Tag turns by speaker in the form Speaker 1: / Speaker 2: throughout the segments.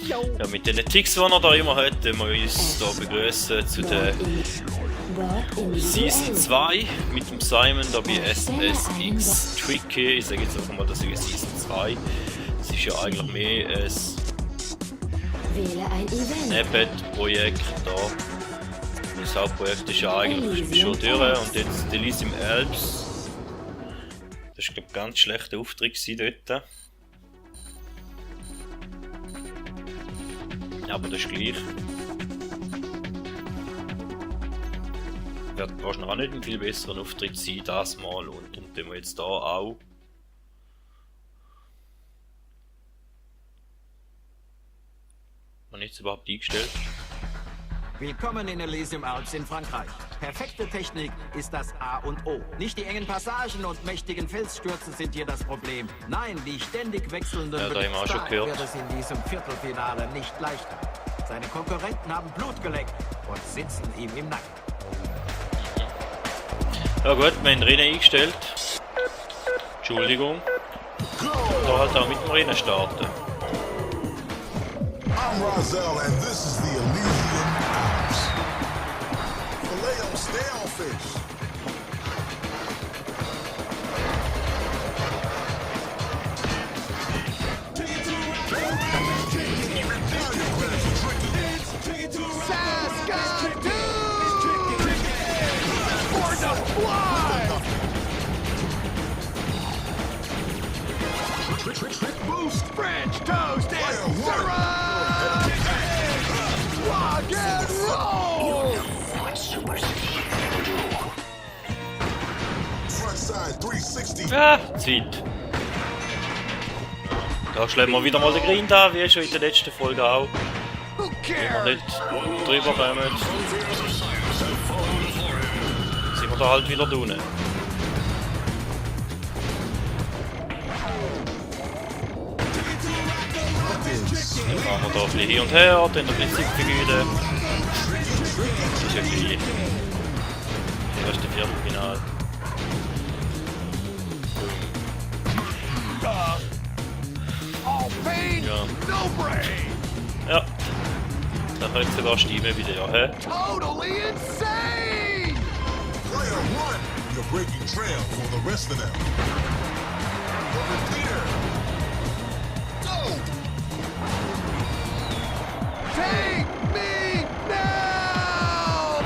Speaker 1: Ja, mit den Ticks, die er da immer hat, wir uns hier begrüßen zu der Season 2 mit dem Simon da bei SSX Tricky. Ich sage jetzt einfach mal, das ist Season 2. Es ist ja eigentlich mehr ein Nebenprojekt da. Das Hauptprojekt ist ja eigentlich schon durch und jetzt Elysium Alps. Das war, glaube ich, ein ganz schlechter Auftritt dort. Aber das ist gleich. Wird wahrscheinlich auch nicht ein viel besserer Auftritt sein, das Mal. Und darum tun wir jetzt hier auch. Man ist überhaupt eingestellt.
Speaker 2: Willkommen in Elysium Alps in Frankreich. Perfekte Technik ist das A und O. Nicht die engen Passagen und mächtigen Felsstürze sind hier das Problem. Nein, die ständig wechselnden
Speaker 1: Ja, da haben wir auch schon gehört.
Speaker 2: wird es in diesem Viertelfinale nicht leichter. Seine Konkurrenten haben Blut geleckt und sitzen ihm im Nacken.
Speaker 1: Ja gut, wir haben Rennen eingestellt. Entschuldigung. Da halt auch mit dem Rennen starten.
Speaker 3: I'm Rozelle, and this is the Elysium Alps. Filet-O Stalefish. Trick boost.
Speaker 4: French toast and syrup! Rock and roll!
Speaker 3: Frontside 360.
Speaker 1: Ah, Zeit. Da schlägt wir wieder mal den Grind an, wie schon in der letzten Folge auch.
Speaker 4: Who
Speaker 1: Wenn wir
Speaker 4: cares?
Speaker 1: nicht drüber kommen, sind wir da halt wieder unten. Dann fahren wir da ein bisschen hin und her, dann ein bisschen Zeit vergeuden. Das ist ja gleich. Das erste Viertelfinale.
Speaker 4: All pain,
Speaker 1: Ja.
Speaker 4: no brain!
Speaker 1: Ja. Dann können sogar stimmen wieder, ja. Hä?
Speaker 4: Totally insane!
Speaker 3: Player one. You're breaking trail for the rest of them. The repeater. Go.
Speaker 4: Take me now!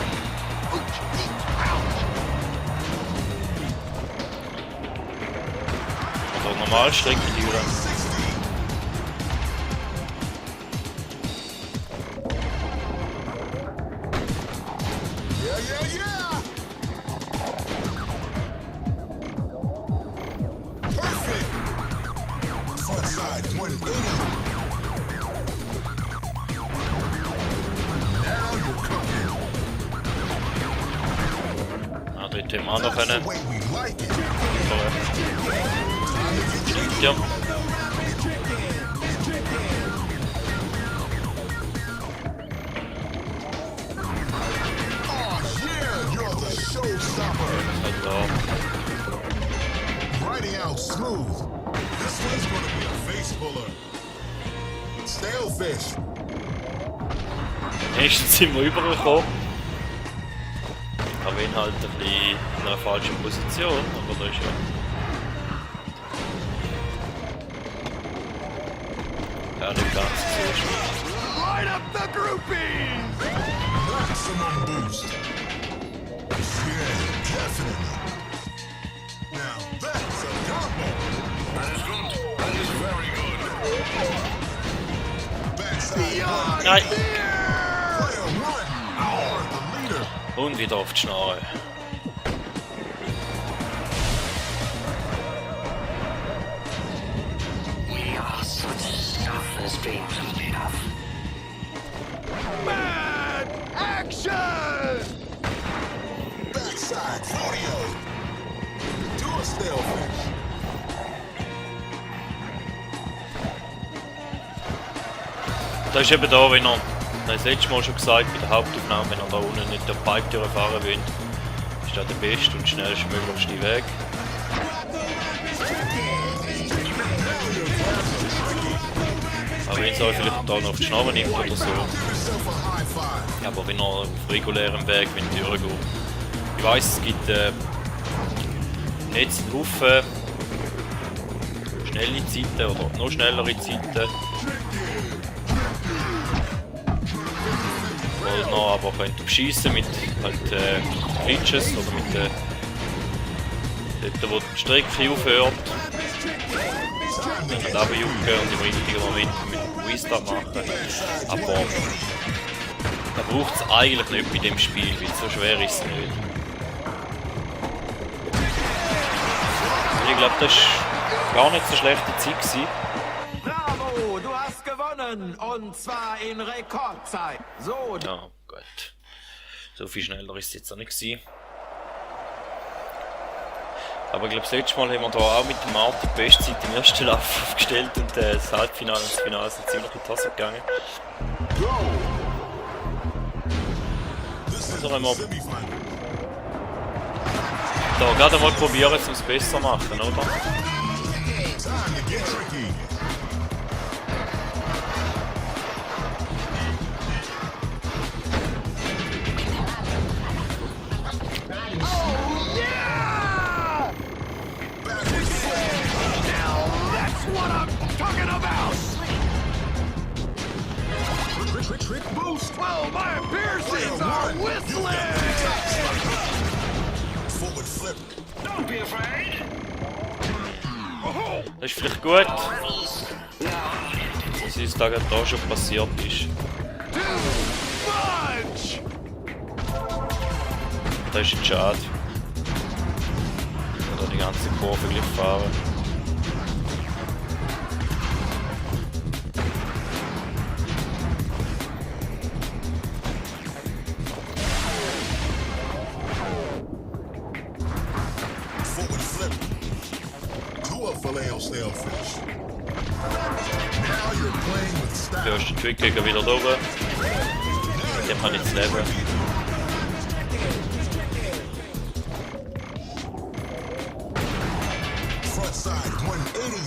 Speaker 1: Also normal Strecke, die oder?
Speaker 3: 60. Yeah, yeah, yeah. Perfect. Front side 180. Now you're cooking.
Speaker 1: Ah, dort haben wir auch noch
Speaker 3: That's the
Speaker 1: einen.
Speaker 3: way we like it.
Speaker 1: Ja.
Speaker 3: Oh yeah, you're the showstopper.
Speaker 1: Halt da.
Speaker 3: Riding out smooth. This one's gonna be a face puller. Stalefish.
Speaker 1: Erstens sind wir übergekommen. Aber wenn halt ein bisschen in einer falschen Position, aber das ist ja nicht ganz so schlecht.
Speaker 4: Light up the groupies!
Speaker 3: Maximum boost. Yeah, definitely. Now that's a combo. That is good. That is very good. Backside
Speaker 4: Beyond
Speaker 1: Nein.
Speaker 4: fear!
Speaker 3: player one. You're the leader.
Speaker 1: Und wieder auf die Schnarre.
Speaker 5: We are such stuff as dreams are made of.
Speaker 4: Mad action!
Speaker 3: Backside rodeo. Do a stalefish.
Speaker 1: Das ist eben da, wenn er, das letzte Mal schon gesagt, bei der Hauptaufnahme, wenn er da unten nicht der Pipe fahren will, ist das der beste und schnellstmöglichste Weg. Aber wenn es euch vielleicht da noch auf die Schnauze nimmt oder so. Ja, aber wenn er auf regulärem Weg durchgeht. Ich weiss, es gibt jetzt einen Haufen schnelle Zeiten oder noch schnellere Zeiten. Wo ihr noch aber könnt beschiessen mit halt Glitches oder mit dort wo die Strecke aufhört. Dann kann runterjucken und im richtigen Moment mit dem Restart machen. Aber da braucht es eigentlich nicht bei dem Spiel, weil so schwer ist es nicht. Ich glaube, das war gar nicht so schlechte Zeit gewesen.
Speaker 2: Bravo, du hast gewonnen. Und zwar in Rekordzeit. So,
Speaker 1: Ja, gut. So viel schneller ist es jetzt auch nicht gewesen. Aber ich glaube, das letzte Mal haben wir da auch mit dem Martin die Bestzeit im ersten Lauf aufgestellt und das Halbfinale und das Finale sind ziemlich in die Tasse gegangen. Also wenn wir da gerade mal probieren, um es besser zu machen, oder?
Speaker 3: Time to get tricky.
Speaker 4: What I'm talking about!
Speaker 3: Trick boost.
Speaker 4: Well, my piercings are whistling!
Speaker 3: Forward flip.
Speaker 4: Don't be afraid!
Speaker 1: Das ist vielleicht gut, dass uns da gerade da schon passiert ist.
Speaker 4: Too much!
Speaker 1: Das ist jetzt schade. Oder die ganze Kurve gleich fahren.
Speaker 3: Forward flip. To a Filet-O-Stale-Fish. Now you're playing with style.
Speaker 1: Der erste Trickjäger wieder da oben. Der kann jetzt leben.
Speaker 3: Front side 180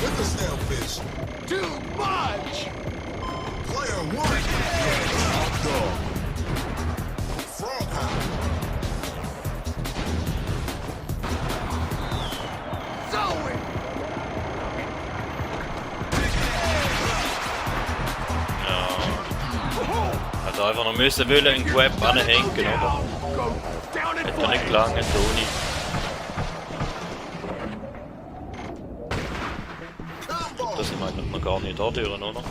Speaker 3: with the snailfish.
Speaker 4: Too much!
Speaker 3: Player one. Dog. Frog hop.
Speaker 4: Zoe!
Speaker 1: Hat einfach noch müssen wollen einen Grab anhängen, aber
Speaker 4: Go down in
Speaker 1: hat er nicht
Speaker 4: flames!
Speaker 1: gelangt, Toni.
Speaker 3: Combo.
Speaker 1: Das sind wir eigentlich noch gar nicht da durch, oder?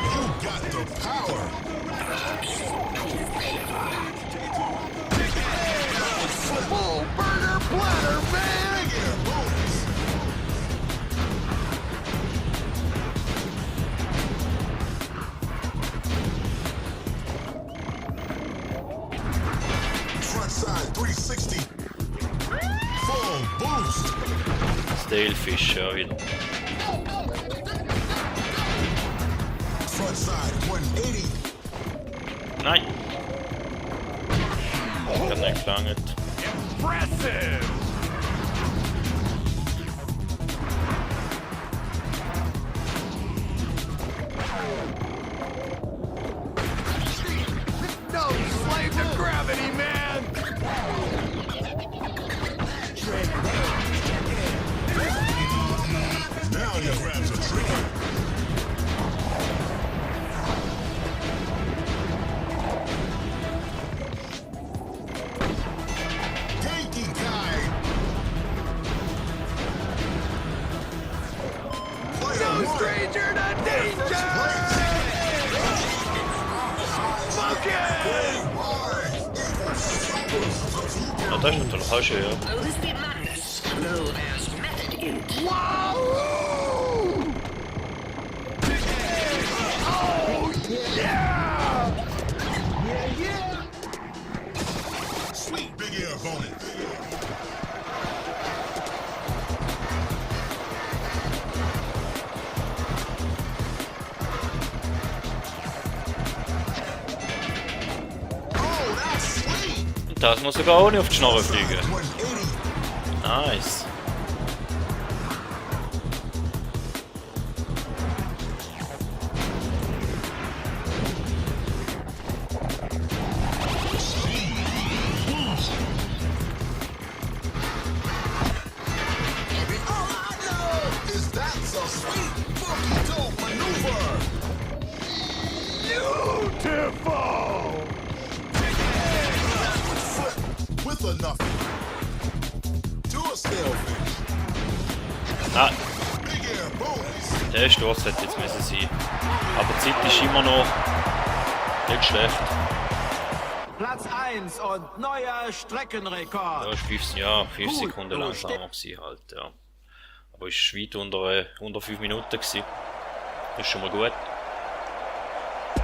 Speaker 3: You got the power.
Speaker 4: Full burger platter, man!
Speaker 3: Yeah, bonus. Front side 360. Full boost.
Speaker 1: Stalefish, ja wieder.
Speaker 3: Front side 180.
Speaker 1: Nein! Hat nicht gelangt.
Speaker 4: Impressive! No slave to gravity, man!
Speaker 3: Now your grabs are tricky. Genki Kai. Player
Speaker 4: No
Speaker 3: one.
Speaker 4: stranger to danger! Monkey!
Speaker 1: Ja, das ist natürlich auch schön, ja.
Speaker 5: Lose the madness. No, there's method in it.
Speaker 4: Wow! Oh, yeah!
Speaker 3: Sweet big air bonus. Oh, that's sweet.
Speaker 1: Das muss sogar ohne auf die Schnorre fliegen.
Speaker 3: 180.
Speaker 1: Nice.
Speaker 3: All I know is that's a sweet, funky, dope maneuver.
Speaker 4: Beautiful!
Speaker 3: Backward flip with a nothing. To a sailfish.
Speaker 1: Nein,
Speaker 3: Big air bonus.
Speaker 1: der Sturz hätte jetzt müssen sein. Aber die Zeit ist immer noch nicht schlecht.
Speaker 2: Platz 1 und neuer Streckenrekord.
Speaker 1: Ja, ist 5 Sekunden langsamer gewesen halt, ja. Aber ist weit unter 5 Minuten gewesen. Das ist schon mal gut.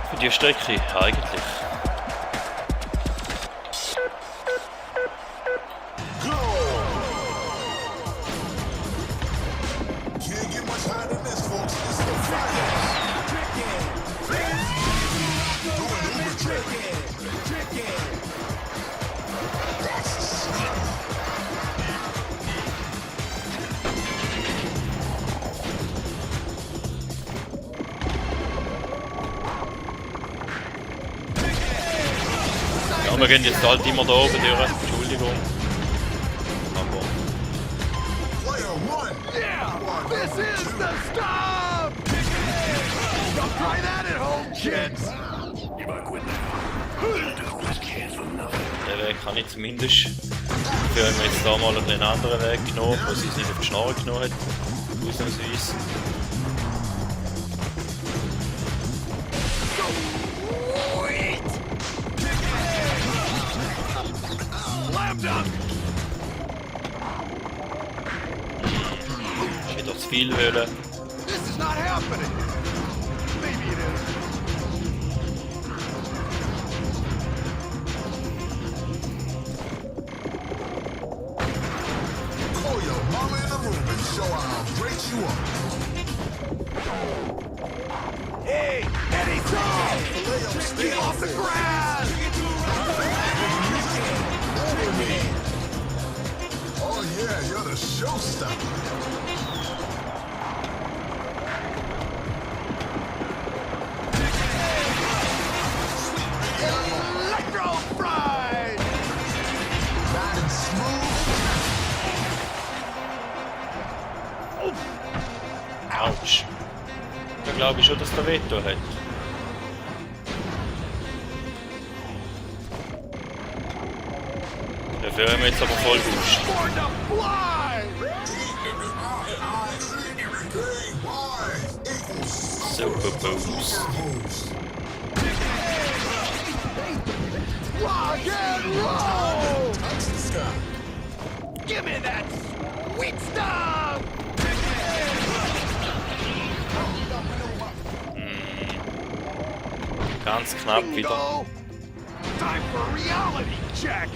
Speaker 1: Für die Strecke eigentlich.
Speaker 3: Go! Can't get much higher than this, folks. It's the fire. Doing Uber trick. That's sweet.
Speaker 1: Ja, wir gehen jetzt halt immer da oben durch. Entschuldigung. Aber
Speaker 3: Player one.
Speaker 4: Yeah! This is the stop! Don't try that at home, kids!
Speaker 1: den Weg kann ich zumindest. Dafür haben wir jetzt da mal einen anderen Weg genommen, wo sie es nicht auf die Schnorre genommen hat. Ausnahmsweise.
Speaker 4: Slam dunk!
Speaker 1: Ist wieder zu viel wollen.
Speaker 4: This is not happening! Maybe it is.
Speaker 3: Call your mama in the room and show her how great you are.
Speaker 4: Hey, anytime! Get off the grass!
Speaker 3: Oh yeah, you're the showstopper.
Speaker 4: Electro fried!
Speaker 3: Riding smooth.
Speaker 1: Autsch. Da glaube ich schon, dass der Veto hat. Dafür haben wir jetzt aber voll Boost.
Speaker 4: Born to fly!
Speaker 1: Super Boost.
Speaker 4: Rock and roll!
Speaker 3: Touch the sky.
Speaker 4: Give me that sweet stuff!
Speaker 1: Ganz knapp wieder.
Speaker 4: Bingo! Time for a reality check!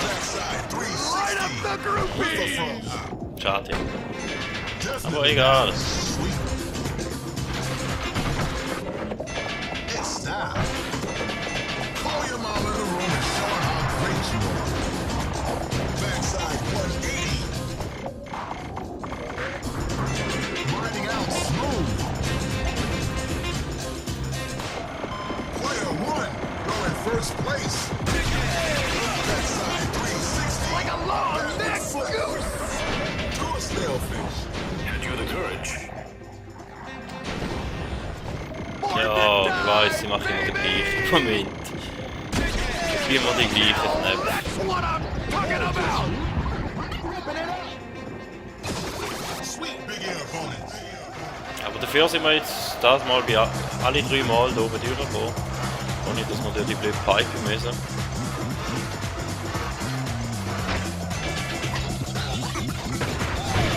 Speaker 3: Backside
Speaker 4: Light up
Speaker 3: 360.
Speaker 4: the groupies!
Speaker 1: Schade.
Speaker 3: Definitely
Speaker 1: Aber egal.
Speaker 3: sweet. It's style. Call your mama in the room and show her how great you are. Backside 180. Riding out smooth. Player one, going first place. Backside 360.
Speaker 4: Like a long neck
Speaker 3: Flip.
Speaker 4: goose!
Speaker 3: To a snailfish.
Speaker 1: Ja, ich weiss, ich mache immer den gleichen Moment. Immer die gleichen Knöpfe.
Speaker 4: That's what I'm talking about!
Speaker 3: Sweet big air bonus.
Speaker 1: Aber dafür sind wir jetzt das Mal bei alle 3 Mal da oben durchgekommen. Ohne dass wir durch die blöde Pipe müssen.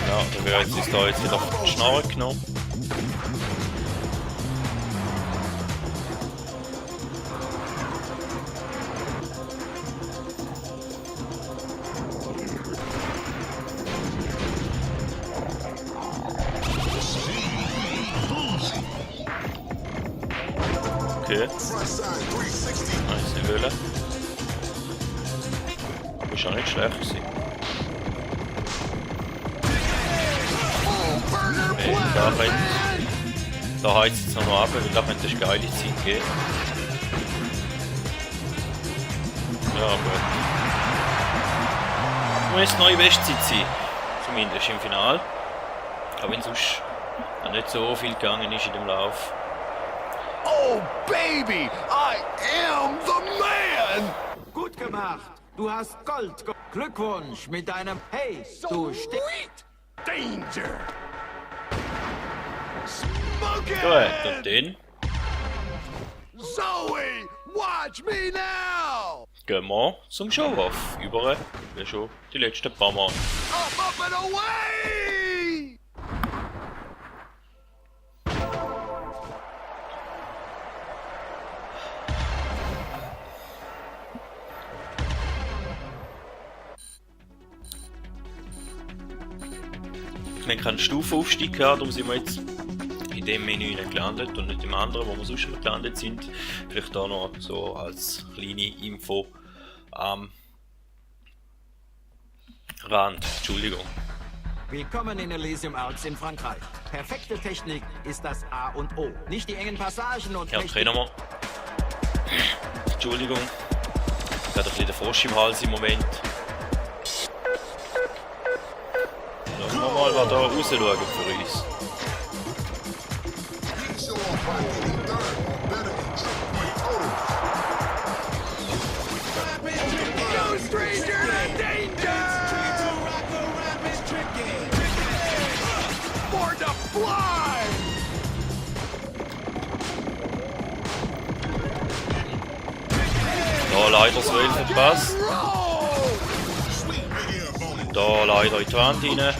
Speaker 1: Ja, dann wird jetzt da jetzt wieder die Schnarre genommen. okay.
Speaker 3: Frontside 360.
Speaker 1: Nein, ist nicht wollen. Ist auch nicht schlecht gewesen. Okay, da heizt es noch ab, weil da könnte es geile Zeit geben. Ja, gut. Muss jetzt neue Bestzeit sein. Zumindest im Finale. Auch wenn sonst noch nicht so viel gegangen ist in dem Lauf.
Speaker 4: Oh, baby! I am the man!
Speaker 2: Gut gemacht. Du hast Gold. Glückwunsch mit deinem... Hey, du
Speaker 4: Sweet danger! Smoke it!
Speaker 1: Gut, und dann
Speaker 4: Zoe, watch me now!
Speaker 1: gehen wir zum Show-Off. Über wie schon die letzten paar Mal.
Speaker 4: Up and away!
Speaker 1: Wir haben keinen Stufenaufstieg gehabt, darum sind wir jetzt in dem Menü gelandet und nicht im anderen, wo wir sonst schon gelandet sind. Vielleicht da noch so als kleine Info am Rand. Entschuldigung.
Speaker 2: Willkommen in Elysium Alps in Frankreich. Perfekte Technik ist das A und O. Nicht die engen Passagen und...
Speaker 1: Ja, okay, nochmal. Entschuldigung. Ich habe ein bisschen den Frosch im Hals im Moment. Schauen wir mal, was da raus schauen für uns.
Speaker 3: Show off by getting third. Better than checkpoint total.
Speaker 4: No stranger in danger! For the fly!
Speaker 1: Da leider das Rail verpasst.
Speaker 4: Roll!
Speaker 3: Sweet big air bonus.
Speaker 1: Da leider in die Wand rein.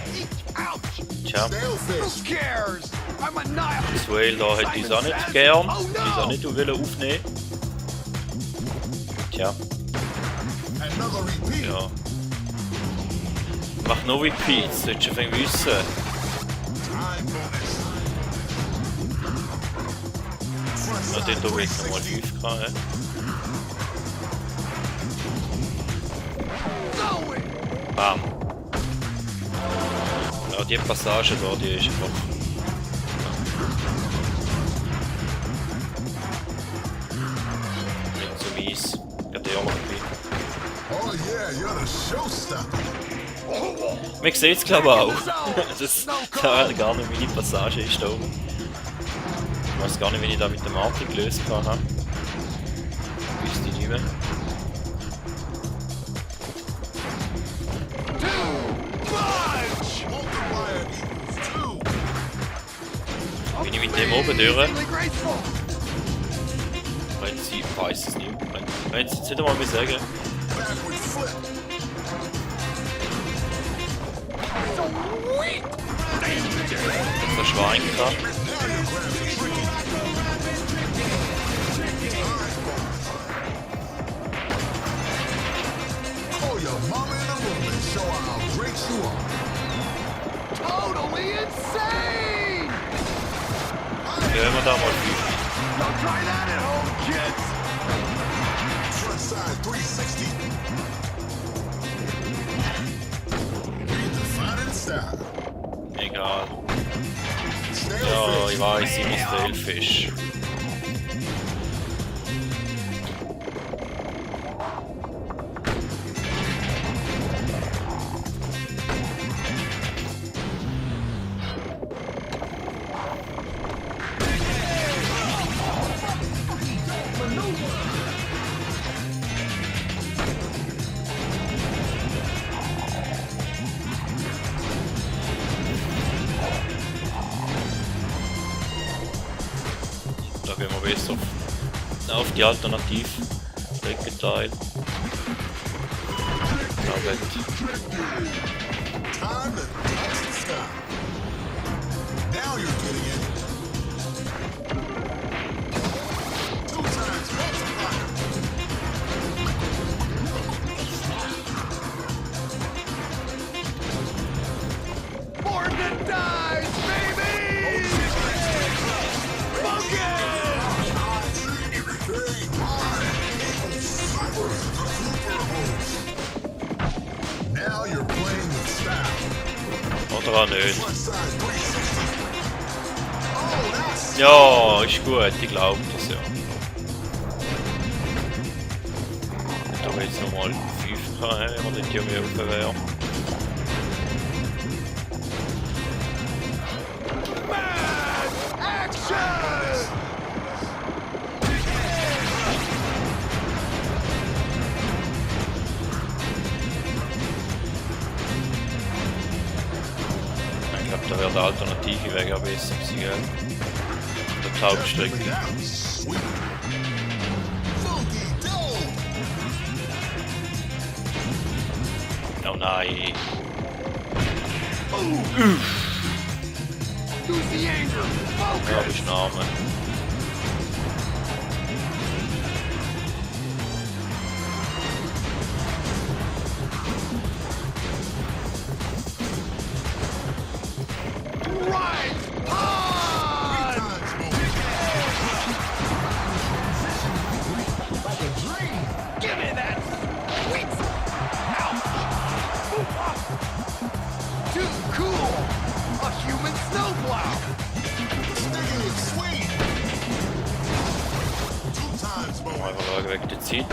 Speaker 1: Tja,
Speaker 3: Sailfish.
Speaker 4: Who cares? I'm a Nile.
Speaker 1: das Rail da hätte ich auch nicht gern. Ich auch nicht aufnehmen. Tja,
Speaker 3: Another repeat.
Speaker 1: ja. Mach noch Repeats, solltest du schon wissen.
Speaker 3: Time bonus.
Speaker 1: Ja,
Speaker 3: Frontside
Speaker 1: dort oben jetzt nochmal
Speaker 3: 360.
Speaker 1: 5 gehabt.
Speaker 4: Zoe!
Speaker 1: Bam. Ja, die Passage da, die ist einfach... nicht so mies. Ich hab die auch noch dabei.
Speaker 3: Oh yeah, you're the showstopper.
Speaker 1: Man sieht es glaube ich auch. Das da gar nicht meine Passage ist da oben. Ich weiß gar nicht, wie ich da mit dem Martin gelöst habe. Wüsste ich nicht mehr.
Speaker 4: Bunch!
Speaker 3: Multiplier equals 2.
Speaker 1: Bin ich mit dem oben durch?
Speaker 4: Amazingly graceful!
Speaker 1: Wenn sie weiß es nicht. Wenn sie jetzt nicht einmal sagen.
Speaker 3: Backward flip.
Speaker 4: Sweet danger!
Speaker 1: Das Schwein kann.
Speaker 3: Now you're grabbing tricky. Call your mama in the room and show her how great you are.
Speaker 4: Totally insane!
Speaker 1: Gehen wir da mal 5.
Speaker 4: Don't try that at home, kids!
Speaker 3: Frontside 360. Redefining style.
Speaker 1: Egal.
Speaker 3: Snailfish.
Speaker 1: Ja, ich weiß, ich muss Sailfish. Da gehen wir besser auf die Alternativ-Streckenteil. Da wird
Speaker 3: Time to touch the sky. Now you're getting it. 2 times multiplier.
Speaker 4: More than dies, baby! Focus!
Speaker 1: auch nicht. Ja, ist gut, ich glaube das ja. Da will jetzt nochmal 5 km, wenn die mir auf wäre. Ich glaube, da wäre der alternative Weg auch besser gewesen, gell? Die Hauptstrecke. Oh nein. Ja, bist du Name. Einfach schauen wegen der Zeit.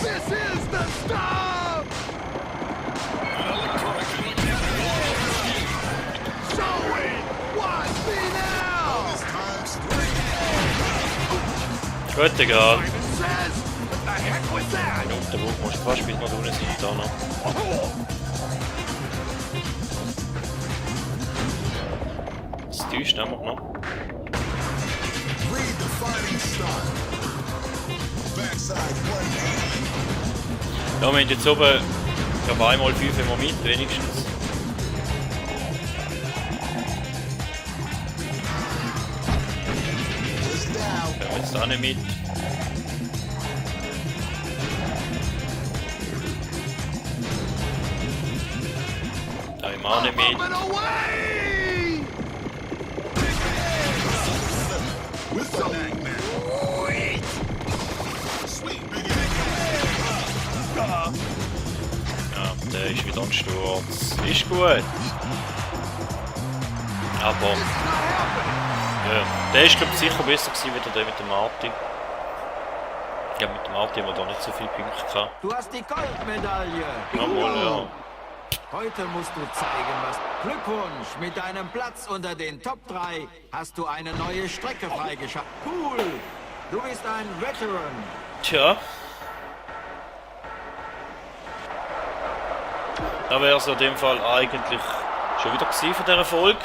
Speaker 4: This is the stop! Show it! Watch me now!
Speaker 1: Gut, egal.
Speaker 4: Says, what the heck was that?
Speaker 1: Der Buch muss fast bis nach unten sein, da noch. Das täuscht einfach noch.
Speaker 3: Redefining style. Backside 180.
Speaker 1: Ja, wir haben jetzt oben, ich glaube, einmal 5 immer mit, wenigstens. Wir haben jetzt auch nicht mit. Da haben wir auch nicht mit.
Speaker 4: Up and away!
Speaker 3: With the Magnet. Sweet big
Speaker 1: Ja, der ist wieder ein Sturz. Ist gut. Aber, ja, der ist glaube ich sicher besser gewesen, wie der mit dem Martin. Ich glaube, mit dem Martin haben wir da nicht so viele Punkte gehabt.
Speaker 2: Du hast die Goldmedaille.
Speaker 1: Jawohl, ja.
Speaker 2: Heute musst du zeigen, was... Glückwunsch! Mit deinem Platz unter den Top 3 hast du eine neue Strecke freigeschaltet. Cool! Du bist ein Veteran.
Speaker 1: Tja. Da wäre es in dem Fall eigentlich schon wieder gewesen von dieser Folge.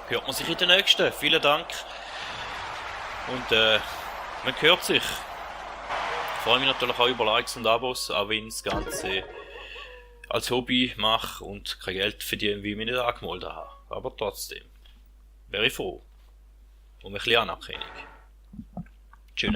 Speaker 1: Hört man sich in der nächsten. Vielen Dank. Und man hört sich. Ich freue mich natürlich auch über Likes und Abos, auch wenn ich das Ganze als Hobby mache und kein Geld verdiene, wie ich mich nicht angemeldet habe. Aber trotzdem wäre ich froh. Um ein bisschen Anerkennung. Tschüss.